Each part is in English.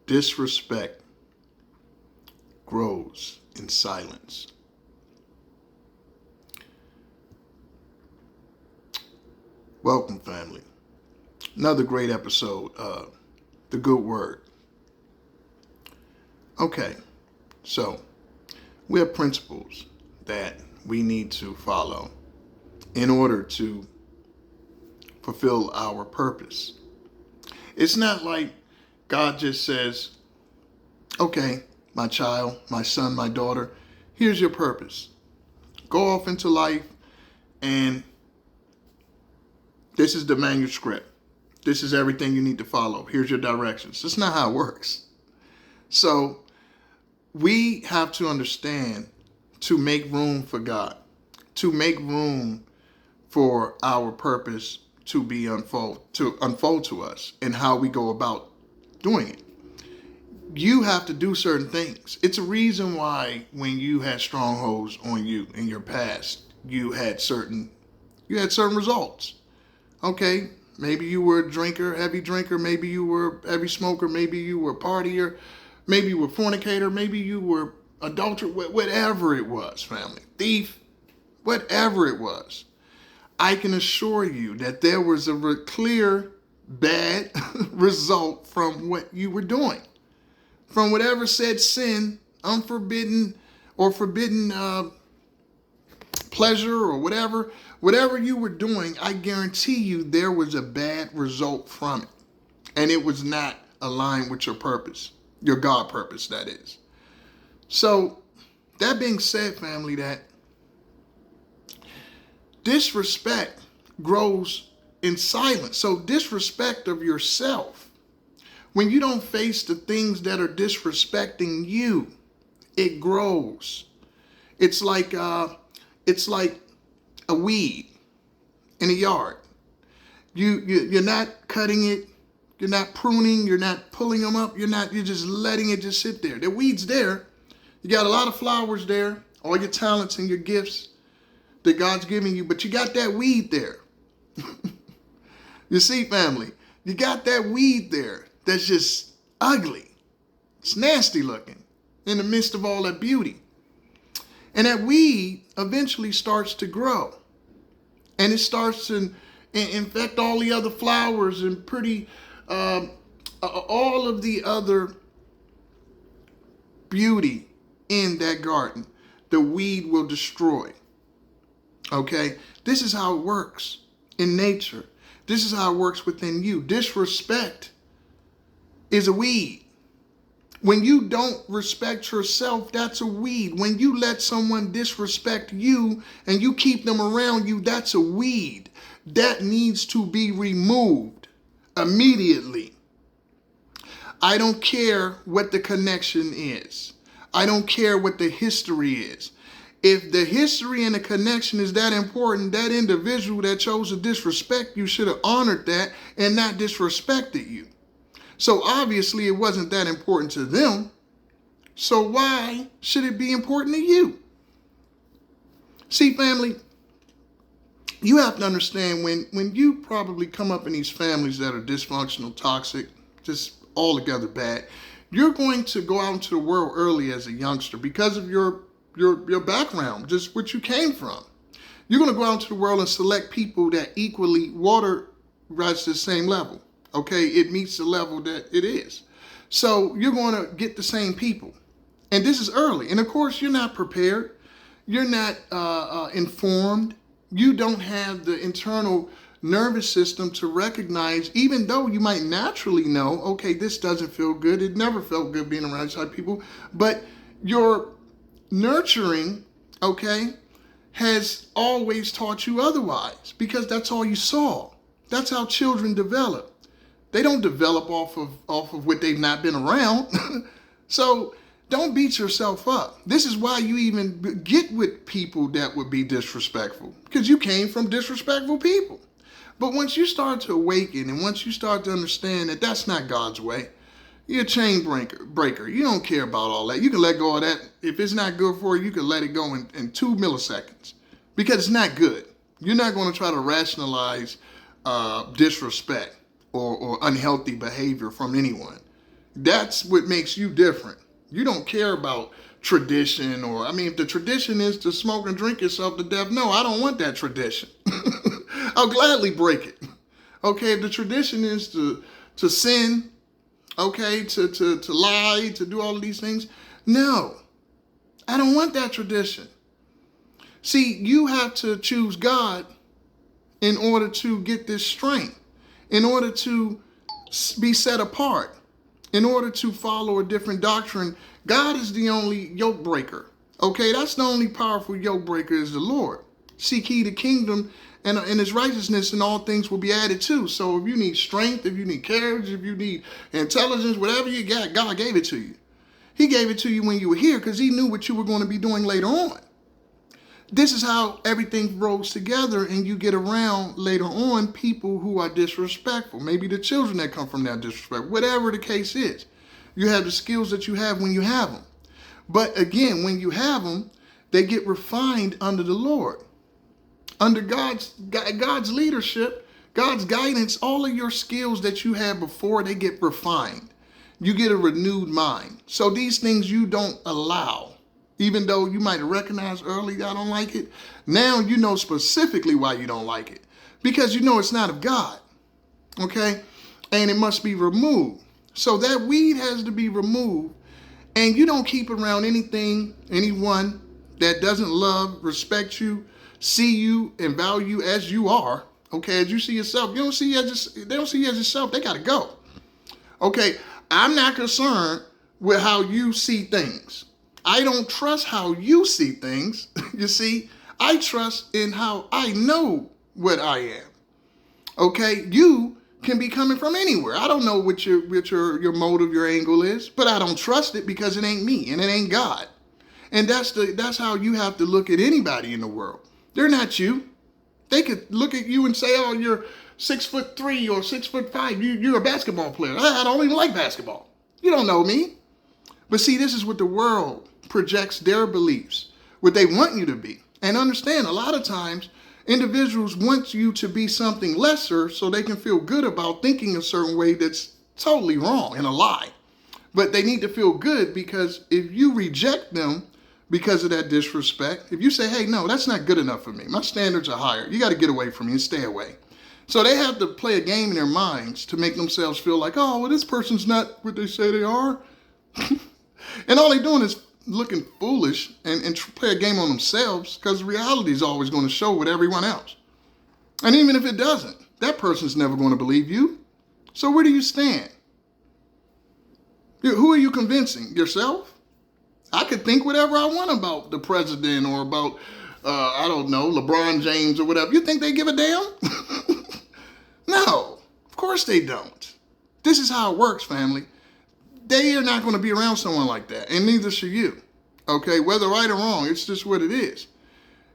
Disrespect grows in silence. Welcome, family. Another great episode of The Good Word. Okay, so we have principles that we need to follow in order to fulfill our purpose. It's not like God just says, okay, my child, my son, my daughter, here's your purpose. Go off into life, and this is the manuscript. This is everything you need to follow. Here's your directions. That's not how it works. So we have to understand to make room for God, to make room for our purpose to be unfold to us and how we go about doing it. You have to do certain things. It's a reason why when you had strongholds on you in your past, you had certain results. Okay, maybe you were a drinker, heavy drinker, maybe you were a heavy smoker, maybe you were a partier, maybe you were a fornicator, maybe you were adulterer, whatever it was, family, thief, whatever it was. I can assure you that there was a clear bad result from what you were doing. From whatever said sin, unforbidden or forbidden pleasure or whatever you were doing, I guarantee you there was a bad result from it. And it was not aligned with your purpose, your God purpose, that is. So, that being said, family, that disrespect grows in silence. So disrespect of yourself. When you don't face the things that are disrespecting you, it grows. It's like a weed in a yard. You're not cutting it, you're not pruning, you're not pulling them up, you're just letting it just sit there. The weed's there. You got a lot of flowers there, all your talents and your gifts that God's giving you, but you got that weed there. You see, family, you got that weed there that's just ugly. It's nasty looking in the midst of all that beauty. And that weed eventually starts to grow. And it starts to infect all the other flowers and all of the other beauty in that garden. The weed will destroy. Okay, this is how it works in nature. This is how it works within you. Disrespect is a weed. When you don't respect yourself, that's a weed. When you let someone disrespect you and you keep them around you, that's a weed. That needs to be removed immediately. I don't care what the connection is. I don't care what the history is. If the history and the connection is that important, that individual that chose to disrespect you should have honored that and not disrespected you. So obviously it wasn't that important to them. So why should it be important to you? See, family, you have to understand when you probably come up in these families that are dysfunctional, toxic, just altogether bad, you're going to go out into the world early as a youngster because of your background, just what you came from. You're going to go out into the world and select people that equally water rises to the same level. Okay, it meets the level that it is. So you're going to get the same people. And this is early. And of course, you're not prepared. You're not informed. You don't have the internal nervous system to recognize, even though you might naturally know, okay, this doesn't feel good. It never felt good being around these type of people. But your nurturing, okay, has always taught you otherwise because that's all you saw. That's how children develop. They don't develop off of what they've not been around. So don't beat yourself up. This is why you even get with people that would be disrespectful, because you came from disrespectful people. But once you start to awaken and once you start to understand that that's not God's way, you're a chain breaker. You don't care about all that. You can let go of that. If it's not good for you, you can let it go in 2 milliseconds because it's not good. You're not going to try to rationalize disrespect or unhealthy behavior from anyone. That's what makes you different. You don't care about tradition, or, I mean, if the tradition is to smoke and drink yourself to death, no, I don't want that tradition. I'll gladly break it. Okay, if the tradition is to sin, okay, to lie, to do all of these things, no, I don't want that tradition. See, you have to choose God in order to get this strength, in order to be set apart, in order to follow a different doctrine. God is the only yoke breaker. Okay, that's the only powerful yoke breaker is the Lord. Seek ye the kingdom and his righteousness, and all things will be added too. So if you need strength, if you need courage, if you need intelligence, whatever you got, God gave it to you. He gave it to you when you were here because he knew what you were going to be doing later on. This is how everything rolls together, and you get around later on people who are disrespectful. Maybe the children that come from that disrespect, whatever the case is. You have the skills that you have when you have them. But again, when you have them, they get refined under the Lord. Under God's leadership, God's guidance, all of your skills that you had before, they get refined. You get a renewed mind. So these things you don't allow. Even though you might have recognized early, I don't like it. Now you know specifically why you don't like it. Because you know it's not of God. Okay? And it must be removed. So that weed has to be removed. And you don't keep around anyone that doesn't love, respect you, see you, and value you as you are. Okay? As you see yourself. They don't see you as yourself. They got to go. Okay? I'm not concerned with how you see things. I don't trust how you see things. You see, I trust in how I know what I am. Okay, you can be coming from anywhere. I don't know what your motive, your angle is, but I don't trust it because it ain't me and it ain't God. And that's how you have to look at anybody in the world. They're not you. They could look at you and say, "Oh, you're 6'3" or 6'5". You're a basketball player. I don't even like basketball. You don't know me." But see, this is what the world projects their beliefs, what they want you to be. And understand, a lot of times, individuals want you to be something lesser so they can feel good about thinking a certain way that's totally wrong and a lie. But they need to feel good because if you reject them because of that disrespect, if you say, "Hey, no, that's not good enough for me. My standards are higher. You got to get away from me and stay away." So they have to play a game in their minds to make themselves feel like, "Oh, well, this person's not what they say they are." And all they're doing is looking foolish and play a game on themselves, because reality is always going to show with everyone else. And even if it doesn't, that person's never going to believe you. So where do you stand? Who are you convincing? Yourself? I could think whatever I want about the president or about, I don't know, LeBron James or whatever. You think they give a damn? No, of course they don't. This is how it works, family. They are not going to be around someone like that, and neither should you. Okay, whether right or wrong, it's just what it is.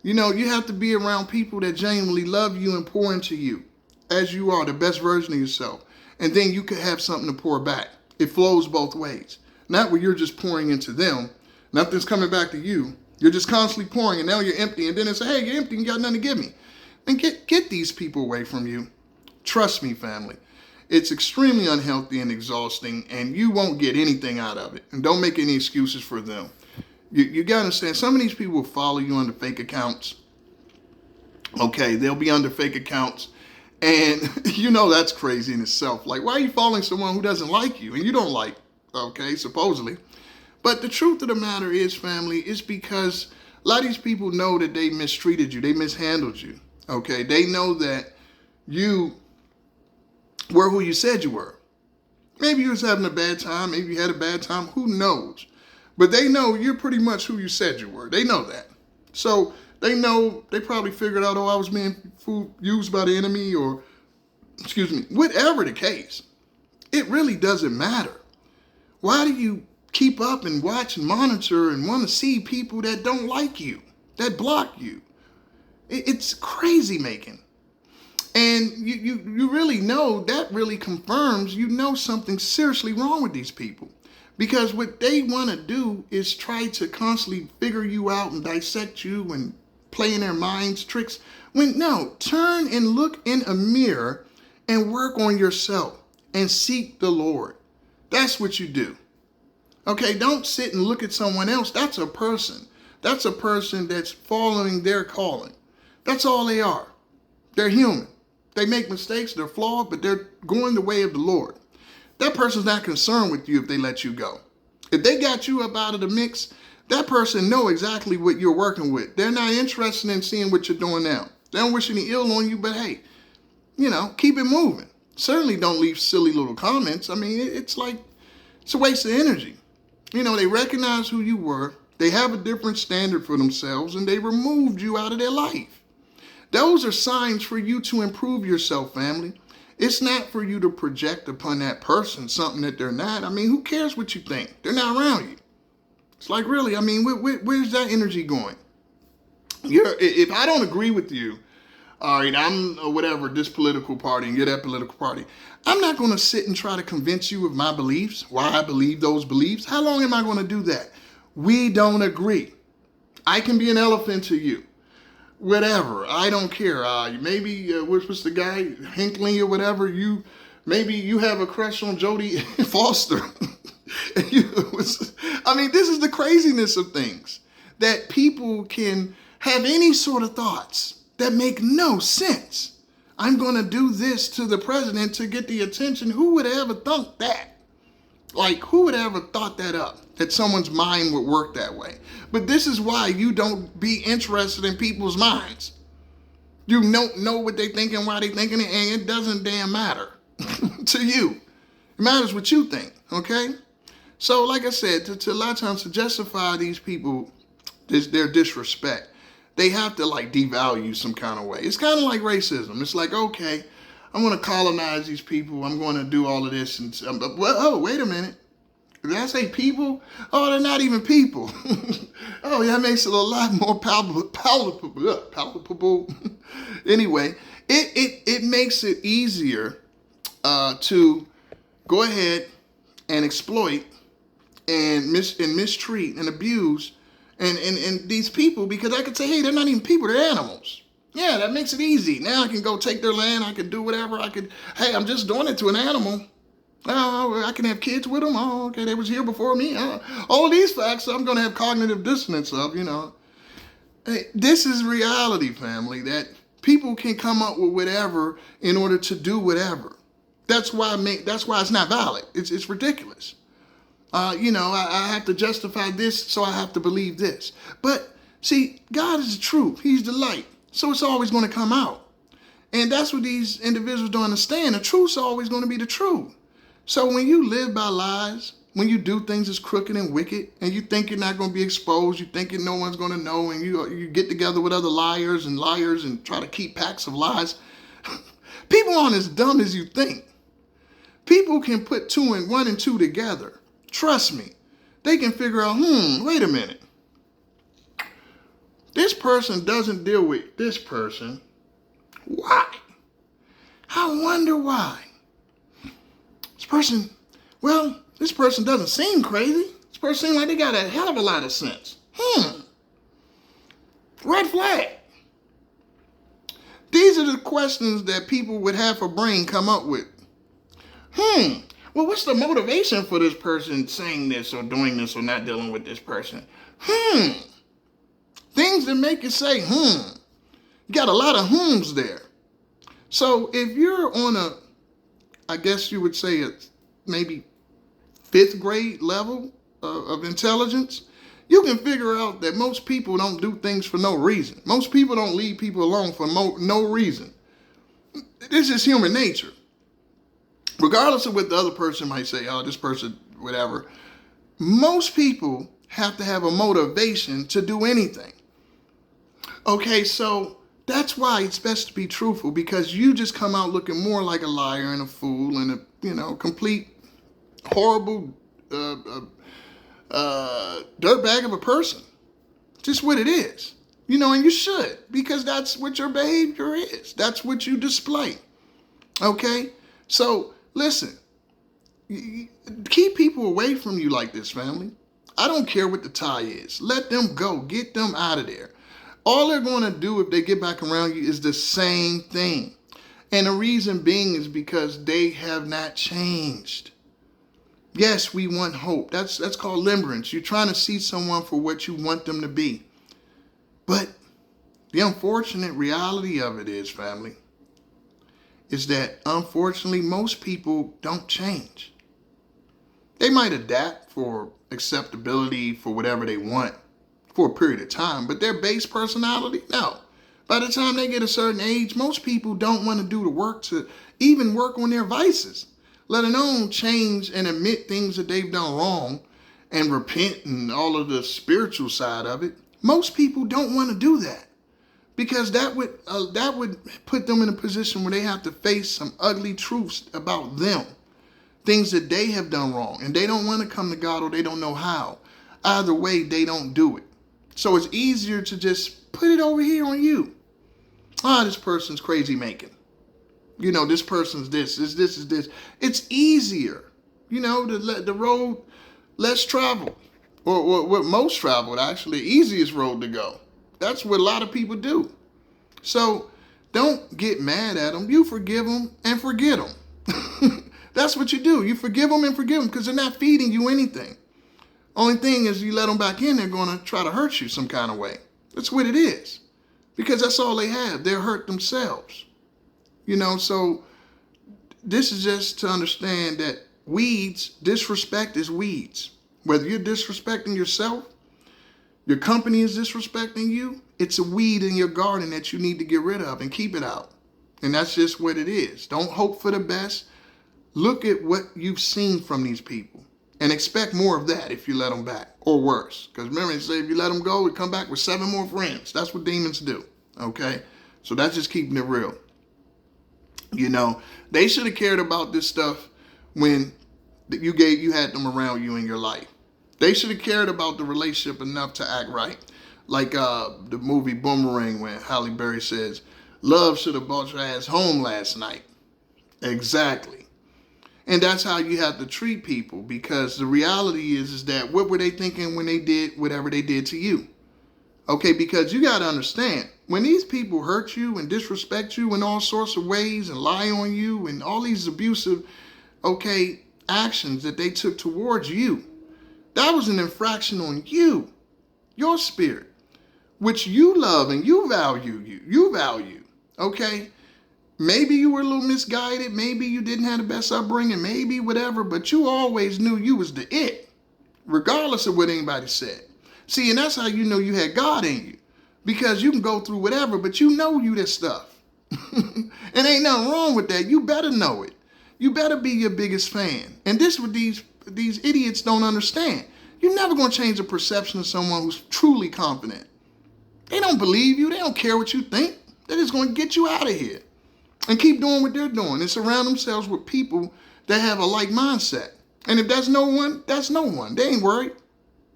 You know, you have to be around people that genuinely love you and pour into you as you are, the best version of yourself. And then you could have something to pour back. It flows both ways. Not where you're just pouring into them. Nothing's coming back to you. You're just constantly pouring, and now you're empty. And then it's, "Hey, you're empty. You got nothing to give me." And get these people away from you. Trust me, family. It's extremely unhealthy and exhausting, and you won't get anything out of it. And don't make any excuses for them. You got to understand, some of these people will follow you under fake accounts. Okay, they'll be under fake accounts. And you know that's crazy in itself. Like, why are you following someone who doesn't like you and you don't like, okay, supposedly? But the truth of the matter is, family, is because a lot of these people know that they mistreated you. They mishandled you. Okay, they know that you were who you said you were. Maybe you was having a bad time. Maybe you had a bad time. Who knows? But they know you're pretty much who you said you were. They know that. So they know, they probably figured out, "Oh, I was being used by the enemy," or, whatever the case. It really doesn't matter. Why do you keep up and watch and monitor and want to see people that don't like you, that block you? It's crazy making. And you really know, that really confirms, you know, something seriously wrong with these people. Because what they want to do is try to constantly figure you out and dissect you and play in their minds tricks. No, turn and look in a mirror and work on yourself and seek the Lord. That's what you do. Okay, don't sit and look at someone else. That's a person. That's a person that's following their calling. That's all they are. They're human. They make mistakes, they're flawed, but they're going the way of the Lord. That person's not concerned with you if they let you go. If they got you up out of the mix, that person know exactly what you're working with. They're not interested in seeing what you're doing now. They don't wish any ill on you, but hey, keep it moving. Certainly don't leave silly little comments. I mean, it's a waste of energy. They recognize who you were. They have a different standard for themselves, and they removed you out of their life. Those are signs for you to improve yourself, family. It's not for you to project upon that person something that they're not. I mean, who cares what you think? They're not around you. It's like, really, I mean, where's that energy going? If I don't agree with you, all right, I'm whatever, this political party and you're that political party, I'm not going to sit and try to convince you of my beliefs, why I believe those beliefs. How long am I going to do that? We don't agree. I can be an elephant to you. Whatever, I don't care. Maybe, what's the guy, Hinckley or whatever, maybe you have a crush on Jodie Foster. This is the craziness of things, that people can have any sort of thoughts that make no sense. I'm going to do this to the president to get the attention. Who would have ever thought that? Like, who would have ever thought that up? That someone's mind would work that way. But this is why you don't be interested in people's minds. You don't know what they thinking, why they thinking it, and it doesn't damn matter to you. It matters what you think, okay? So, like I said, to a lot of times to justify these people, their disrespect, they have to devalue some kind of way. It's kind of like racism. It's like, okay, I'm going to colonize these people. I'm going to do all of this. Wait a minute. Did I say people? Oh, they're not even people. Oh, that makes it a lot more palatable. Anyway, it makes it easier to go ahead and exploit and mistreat and abuse and these people, because I could say, hey, they're not even people, they're animals. Yeah, that makes it easy. Now I can go take their land. I can do whatever. Hey, I'm just doing it to an animal. Oh, I can have kids with them. Oh, okay, they was here before me. All of these facts I'm going to have cognitive dissonance of, Hey, this is reality, family, that people can come up with whatever in order to do whatever. That's why it's not valid. It's ridiculous. I have to justify this, so I have to believe this. But see, God is the truth. He's the light. So it's always going to come out. And that's what these individuals don't understand. The truth's always going to be the truth. So when you live by lies, when you do things that's crooked and wicked, and you think you're not going to be exposed, you think no one's going to know, and you get together with other liars and try to keep packs of lies, people aren't as dumb as you think. People can put 1 and 2 together. Trust me. They can figure out, wait a minute. This person doesn't deal with this person. Why? I wonder why. This person doesn't seem crazy. This person seems like they got a hell of a lot of sense. Red flag. These are the questions that people with half a brain come up with. Well, what's the motivation for this person saying this or doing this or not dealing with this person? Things that make you say, You got a lot of hms there. So if you're on I guess you would say maybe 5th grade level of intelligence, you can figure out that most people don't do things for no reason. Most people don't leave people alone for no reason. This is human nature. Regardless of what the other person might say, this person, whatever, most people have to have a motivation to do anything. Okay, so that's why it's best to be truthful, because you just come out looking more like a liar and a fool and a complete horrible dirtbag of a person. Just what it is. And you should, because that's what your behavior is. That's what you display. Okay? So, listen, keep people away from you like this, family. I don't care what the tie is. Let them go. Get them out of there. All they're going to do if they get back around you is the same thing. And the reason being is because they have not changed. Yes, we want hope. That's called limerence. You're trying to see someone for what you want them to be. But the unfortunate reality of it is, family, is that unfortunately most people don't change. They might adapt for acceptability for whatever they want for a period of time, but their base personality, no. By the time they get a certain age, most people don't want to do the work to even work on their vices, let alone change and admit things that they've done wrong and repent and all of the spiritual side of it. Most people don't want to do that because that would put them in a position where they have to face some ugly truths about them, things that they have done wrong, and they don't want to come to God or they don't know how. Either way, they don't do it. So it's easier to just put it over here on you. This person's crazy making. This person's this is this. It's easier, the road less traveled, or what most traveled, actually, easiest road to go. That's what a lot of people do. So don't get mad at them. You forgive them and forget them. That's what you do. You forgive them and forgive them because they're not feeding you anything. Only thing is you let them back in, they're going to try to hurt you some kind of way. That's what it is. Because that's all they have. They're hurt themselves. So this is just to understand that disrespect is weeds. Whether you're disrespecting yourself, your company is disrespecting you, it's a weed in your garden that you need to get rid of and keep it out. And that's just what it is. Don't hope for the best. Look at what you've seen from these people and expect more of that if you let them back, or worse. Because remember, they say if you let them go, we come back with 7 more friends. That's what demons do. Okay? So that's just keeping it real. They should have cared about this stuff when you had them around you in your life. They should have cared about the relationship enough to act right. Like the movie Boomerang, when Halle Berry says, "Love should have brought your ass home last night." Exactly. And that's how you have to treat people, because the reality is that what were they thinking when they did whatever they did to you? Okay, because you got to understand, when these people hurt you and disrespect you in all sorts of ways and lie on you and all these abusive, actions that they took towards you, that was an infraction on you, your spirit, which you love and you value, okay? Maybe you were a little misguided. Maybe you didn't have the best upbringing. Maybe whatever. But you always knew you was the it, regardless of what anybody said. See, and that's how you know you had God in you. Because you can go through whatever, but you know you this stuff. And ain't nothing wrong with that. You better know it. You better be your biggest fan. And this what these idiots don't understand. You're never going to change the perception of someone who's truly confident. They don't believe you. They don't care what you think. They're just going to get you out of here. And keep doing what they're doing and surround themselves with people that have a like mindset. And if that's no one, that's no one. They ain't worried.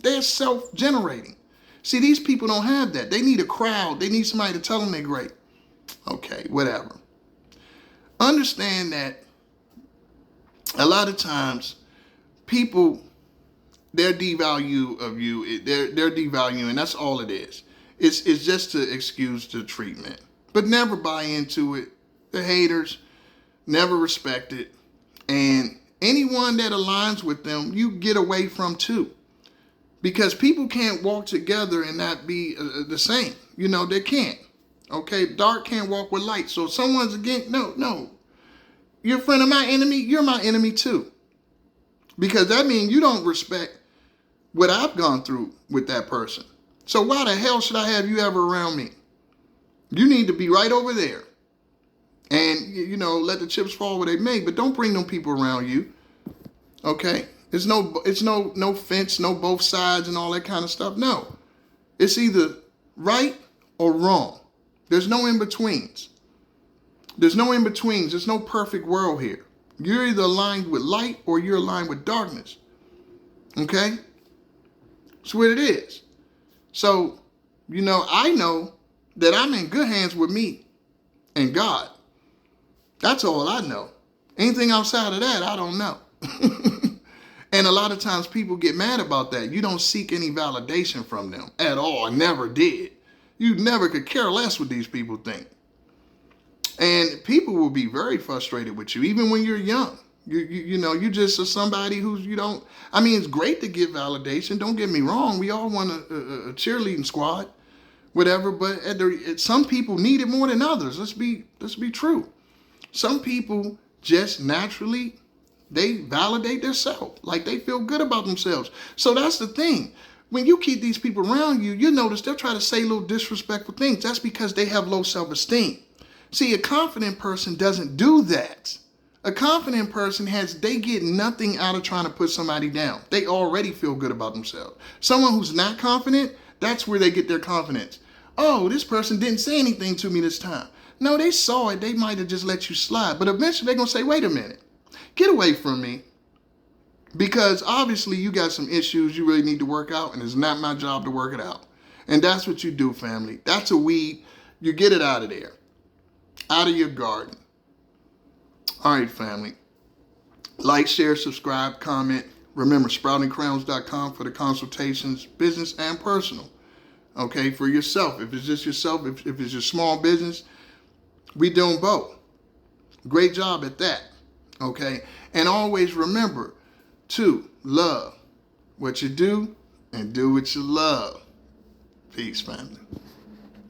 They're self-generating. See, these people don't have that. They need a crowd. They need somebody to tell them they're great. Okay, whatever. Understand that a lot of times people, their devalue of you, they're devaluing. That's all it is. It's just to excuse the treatment. But never buy into it. The haters never respect it. And anyone that aligns with them, you get away from too. Because people can't walk together and not be the same. They can't. Okay, dark can't walk with light. So if someone's against, no. You're a friend of my enemy, you're my enemy too. Because that means you don't respect what I've gone through with that person. So why the hell should I have you ever around me? You need to be right over there. And, let the chips fall where they may, but don't bring them people around you. Okay? It's no fence, no both sides and all that kind of stuff. No. It's either right or wrong. There's no in-betweens. There's no perfect world here. You're either aligned with light or you're aligned with darkness. Okay? That's what it is. So, I know that I'm in good hands with me and God. That's all I know. Anything outside of that, I don't know. And a lot of times people get mad about that. You don't seek any validation from them at all. I never did. You never could care less what these people think. And people will be very frustrated with you, even when you're young. You know, you just are somebody who's, you don't, I mean, it's great to get validation. Don't get me wrong. We all want a cheerleading squad, whatever, but some people need it more than others. Let's be true. Some people just naturally, they validate themselves. Like they feel good about themselves. So that's the thing. When you keep these people around you, you notice they'll try to say little disrespectful things. That's because they have low self-esteem. See, a confident person doesn't do that. A confident person they get nothing out of trying to put somebody down. They already feel good about themselves. Someone who's not confident, that's where they get their confidence. Oh, this person didn't say anything to me this time. No, they saw it. They might have just let you slide. But eventually they're going to say, wait a minute, get away from me. Because obviously you got some issues you really need to work out, and it's not my job to work it out. And that's what you do, family. That's a weed. You get it out of there, out of your garden. All right, family. Like, share, subscribe, comment. Remember, sproutingcrowns.com for the consultations, business and personal. Okay, for yourself. If it's just yourself, if it's your small business, we doing both. Great job at that. Okay, and always remember to love what you do and do what you love. Peace, family.